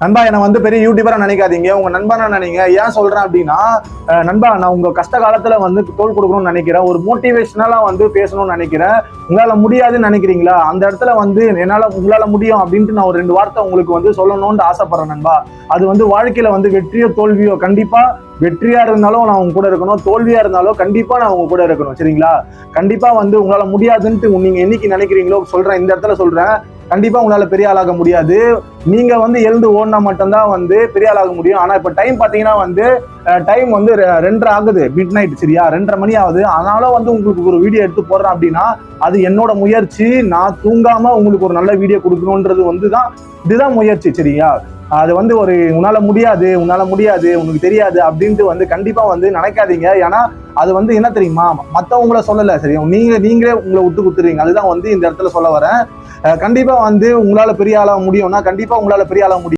நண்பா என்னை வந்து பெரிய யூடியூபரா நினைக்காதீங்க, உங்க நண்பனா நினைங்க. ஏன் சொல்றேன் அப்படின்னா, நண்பா நான் உங்க கஷ்ட காலத்துல வந்து தோள் கொடுக்கணும்னு நினைக்கிறேன், ஒரு மோட்டிவேஷனலா வந்து பேசணும்னு நினைக்கிறேன். உங்களால முடியாதுன்னு நினைக்கிறீங்களா? அந்த இடத்துல வந்து உங்களால முடியும் அப்படின்ட்டு நான் ஒரு 2 வார்த்தை உங்களுக்கு வந்து சொல்லணும்னு ஆசைப்படுறேன் நண்பா. அது வந்து வாழ்க்கையில வந்து வெற்றியோ தோல்வியோ, கண்டிப்பா வெற்றியா இருந்தாலும் நான் உங்க கூட இருக்கணும், தோல்வியா இருந்தாலும் கண்டிப்பா நான் உங்க கூட இருக்கணும். சரிங்களா? கண்டிப்பா வந்து உங்களால முடியாதுன்ட்டு நீங்க என்னைக்கு நினைக்கிறீங்களோ சொல்றேன், இந்த இடத்துல சொல்றேன், கண்டிப்பா உங்களால பெரிய ஆளாக முடியாது. நீங்க வந்து எழுந்து ஓடினா மட்டும்தான் வந்து பெரிய ஆளாக முடியும். ஆனா இப்ப டைம் பாத்தீங்கன்னா வந்து டைம் வந்து 2:30 ஆகுது, மிட் நைட். சரியா? 2:30 மணி ஆகுது. அதனால வந்து உங்களுக்கு ஒரு வீடியோ எடுத்து போடுறேன் அப்படின்னா அது என்னோட முயற்சி. நான் தூங்காம உங்களுக்கு ஒரு நல்ல வீடியோ கொடுக்கணும்ன்றது வந்து இதுதான் முயற்சி. சரியா? அது வந்து ஒரு உன்னால முடியாது உனக்கு தெரியாது அப்படின்ட்டு வந்து கண்டிப்பா வந்து நினைக்காதீங்க. ஏன்னா அது வந்து என்ன தெரியுமா, மத்தவங்கள சொல்லல. சரியா? நீங்களே உங்களை விட்டு குத்துறீங்க. அதுதான் வந்து இந்த இடத்துல சொல்ல வரேன். கண்டிப்பா வந்து உங்களால பெரிய ஆளாக முடியும்னா கண்டிப்பா உங்களால பெரிய ஆளாக முடியும்.